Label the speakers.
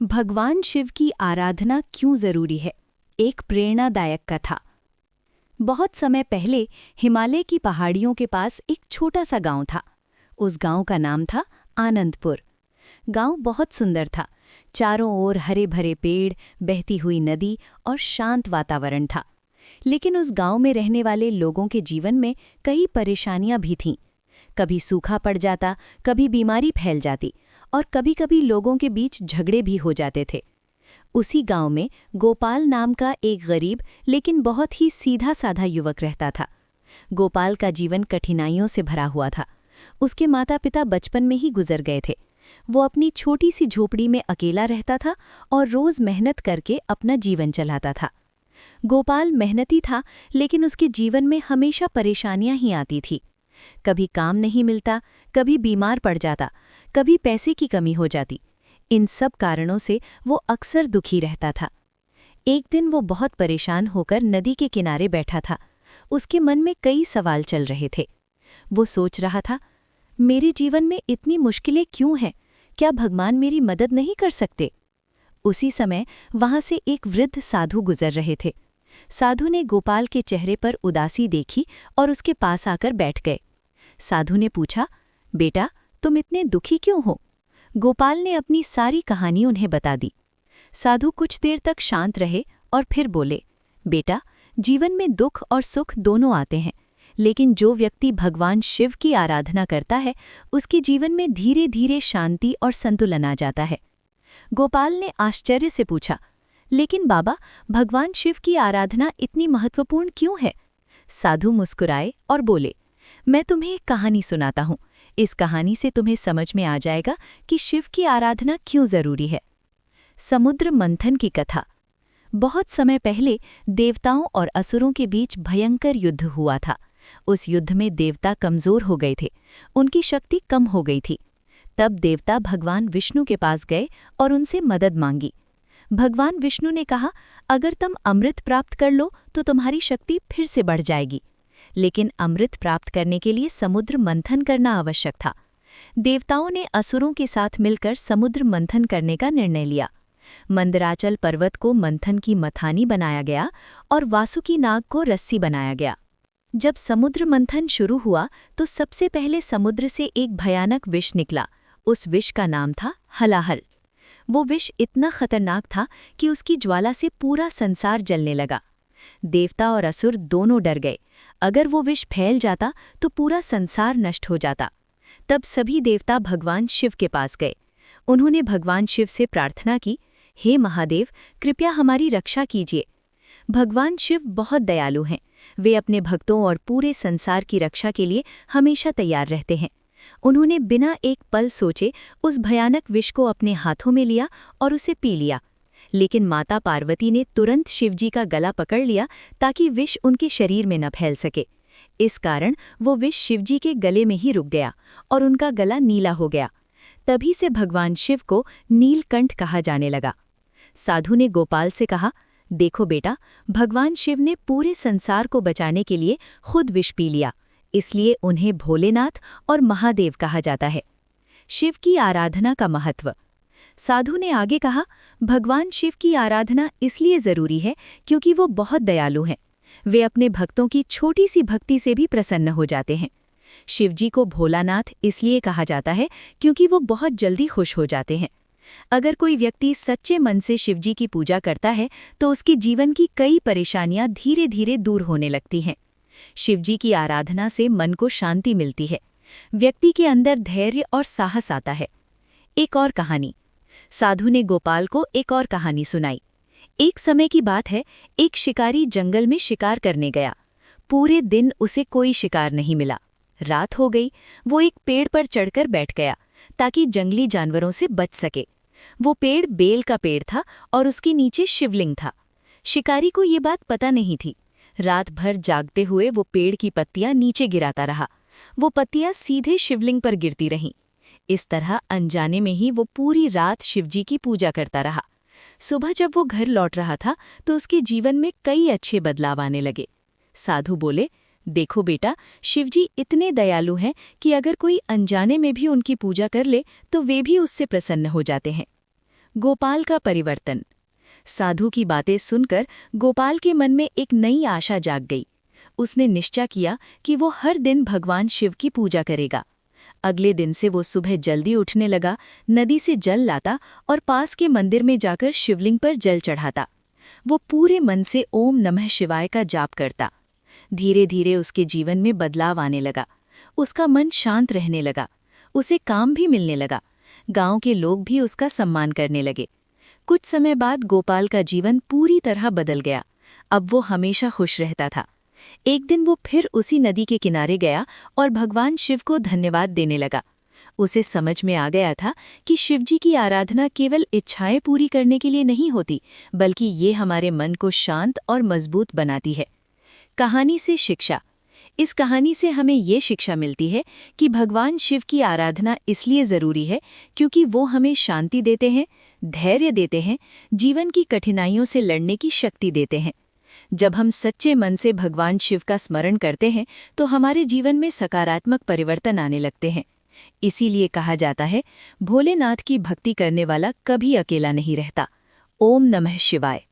Speaker 1: भगवान शिव की आराधना क्यों जरूरी है? एक प्रेरणादायक कथा। बहुत समय पहले हिमालय की पहाड़ियों के पास एक छोटा सा गांव था। उस गांव का नाम था आनंदपुर। गांव बहुत सुंदर था। चारों ओर हरे भरे पेड़, बहती हुई नदी और शांत वातावरण था। लेकिन उस गांव में रहने वाले लोगों के जीवन में कई परेशानियां भी थीं। कभी सूखा पड़ जाता, कभी बीमारी फैल जाती और कभी-कभी लोगों के बीच झगड़े भी हो जाते थे। उसी गांव में गोपाल नाम का एक गरीब लेकिन बहुत ही सीधा-साधा युवक रहता था। गोपाल का जीवन कठिनाइयों से भरा हुआ था। उसके माता-पिता बचपन में ही गुजर गए थे। वो अपनी छोटी सी झोपड़ी में अकेला रहता था और रोज मेहनत करके अपना जीवन चलाता था। गोपाल मेहनती था, लेकिन उसके जीवन में हमेशा परेशानियां ही आती थी। कभी काम नहीं मिलता, कभी बीमार पड़ जाता, कभी पैसे की कमी हो जाती। इन सब कारणों से वो अक्सर दुखी रहता था। एक दिन वो बहुत परेशान होकर नदी के किनारे बैठा था। उसके मन में कई सवाल चल रहे थे। वो सोच रहा था, मेरे जीवन में इतनी मुश्किलें क्यों हैं? क्या भगवान मेरी मदद नहीं कर सकते? उसी समय वहां से एक वृद्ध साधु गुजर रहे थे। साधु ने गोपाल के चेहरे पर उदासी देखी और उसके पास आकर बैठ गए। साधु ने पूछा, बेटा, तुम इतने दुखी क्यों हो? गोपाल ने अपनी सारी कहानी उन्हें बता दी। साधु कुछ देर तक शांत रहे और फिर बोले, बेटा, जीवन में दुख और सुख दोनों आते हैं, लेकिन जो व्यक्ति भगवान शिव की आराधना करता है, उसके जीवन में धीरे धीरे शांति और संतुलन आ जाता है। गोपाल ने आश्चर्य से पूछा, लेकिन बाबा, भगवान शिव की आराधना इतनी महत्वपूर्ण क्यों है? साधु मुस्कुराए और बोले, मैं तुम्हें एक कहानी सुनाता हूँ। इस कहानी से तुम्हें समझ में आ जाएगा कि शिव की आराधना क्यों जरूरी है। समुद्र मंथन की कथा। बहुत समय पहले देवताओं और असुरों के बीच भयंकर युद्ध हुआ था। उस युद्ध में देवता कमजोर हो गए थे, उनकी शक्ति कम हो गई थी। तब देवता भगवान विष्णु के पास गए और उनसे मदद मांगी। भगवान विष्णु ने कहा, अगर तुम अमृत प्राप्त कर लो तो तुम्हारी शक्ति फिर से बढ़ जाएगी। लेकिन अमृत प्राप्त करने के लिए समुद्र मंथन करना आवश्यक था। देवताओं ने असुरों के साथ मिलकर समुद्र मंथन करने का निर्णय लिया। मंदराचल पर्वत को मंथन की मथानी बनाया गया और वासुकी नाग को रस्सी बनाया गया। जब समुद्र मंथन शुरू हुआ तो सबसे पहले समुद्र से एक भयानक विष निकला। उस विष का नाम था हलाहल। वो विष इतना खतरनाक था कि उसकी ज्वाला से पूरा संसार जलने लगा। देवता और असुर दोनों डर गए। अगर वो विष फैल जाता तो पूरा संसार नष्ट हो जाता। तब सभी देवता भगवान शिव के पास गए। उन्होंने भगवान शिव से प्रार्थना की, हे महादेव, कृपया हमारी रक्षा कीजिए। भगवान शिव बहुत दयालु हैं। वे अपने भक्तों और पूरे संसार की रक्षा के लिए हमेशा तैयार रहते हैं। उन्होंने बिना एक पल सोचे उस भयानक विष को अपने हाथों में लिया और उसे पी लिया। लेकिन माता पार्वती ने तुरंत शिवजी का गला पकड़ लिया ताकि विष उनके शरीर में न फैल सके। इस कारण वो विष शिवजी के गले में ही रुक गया और उनका गला नीला हो गया। तभी से भगवान शिव को नीलकंठ कहा जाने लगा। साधु ने गोपाल से कहा, देखो बेटा, भगवान शिव ने पूरे संसार को बचाने के लिए खुद विष पी लिया, इसलिए उन्हें भोलेनाथ और महादेव कहा जाता है। शिव की आराधना का महत्व। साधु ने आगे कहा, भगवान शिव की आराधना इसलिए जरूरी है क्योंकि वो बहुत दयालु हैं। वे अपने भक्तों की छोटी सी भक्ति से भी प्रसन्न हो जाते हैं। शिवजी को भोलानाथ इसलिए कहा जाता है क्योंकि वो बहुत जल्दी खुश हो जाते हैं। अगर कोई व्यक्ति सच्चे मन से शिवजी की पूजा करता है तो उसके जीवन की कई परेशानियां धीरे धीरे दूर होने लगती हैं। शिवजी की आराधना से मन को शांति मिलती है। व्यक्ति के अंदर धैर्य और साहस आता है। एक और कहानी। साधु ने गोपाल को एक और कहानी सुनाई। एक समय की बात है, एक शिकारी जंगल में शिकार करने गया। पूरे दिन उसे कोई शिकार नहीं मिला। रात हो गई। वो एक पेड़ पर चढ़कर बैठ गया ताकि जंगली जानवरों से बच सके। वो पेड़ बेल का पेड़ था और उसके नीचे शिवलिंग था। शिकारी को ये बात पता नहीं थी। रात भर जागते हुए वो पेड़ की पत्तियां नीचे गिराता रहा। वो पत्तियां सीधे शिवलिंग पर गिरती रहीं। इस तरह अनजाने में ही वो पूरी रात शिवजी की पूजा करता रहा। सुबह जब वो घर लौट रहा था तो उसके जीवन में कई अच्छे बदलाव आने लगे। साधु बोले, देखो बेटा, शिवजी इतने दयालु हैं कि अगर कोई अनजाने में भी उनकी पूजा कर ले तो वे भी उससे प्रसन्न हो जाते हैं। गोपाल का परिवर्तन। साधु की बातें सुनकर गोपाल के मन में एक नई आशा जाग गई। उसने निश्चय किया कि वो हर दिन भगवान शिव की पूजा करेगा। अगले दिन से वो सुबह जल्दी उठने लगा, नदी से जल लाता और पास के मंदिर में जाकर शिवलिंग पर जल चढ़ाता। वो पूरे मन से ओम नमः शिवाय का जाप करता। धीरे धीरे उसके जीवन में बदलाव आने लगा। उसका मन शांत रहने लगा। उसे काम भी मिलने लगा। गांव के लोग भी उसका सम्मान करने लगे। कुछ समय बाद गोपाल का जीवन पूरी तरह बदल गया। अब वो हमेशा खुश रहता था। एक दिन वो फिर उसी नदी के किनारे गया और भगवान शिव को धन्यवाद देने लगा। उसे समझ में आ गया था कि शिवजी की आराधना केवल इच्छाएं पूरी करने के लिए नहीं होती, बल्कि ये हमारे मन को शांत और मजबूत बनाती है। कहानी से शिक्षा। इस कहानी से हमें ये शिक्षा मिलती है कि भगवान शिव की आराधना इसलिए ज़रूरी है क्योंकि वो हमें शांति देते हैं, धैर्य देते हैं, जीवन की कठिनाइयों से लड़ने की शक्ति देते हैं। जब हम सच्चे मन से भगवान शिव का स्मरण करते हैं तो हमारे जीवन में सकारात्मक परिवर्तन आने लगते हैं। इसीलिए कहा जाता है, भोलेनाथ की भक्ति करने वाला कभी अकेला नहीं रहता। ओम नमः शिवाय।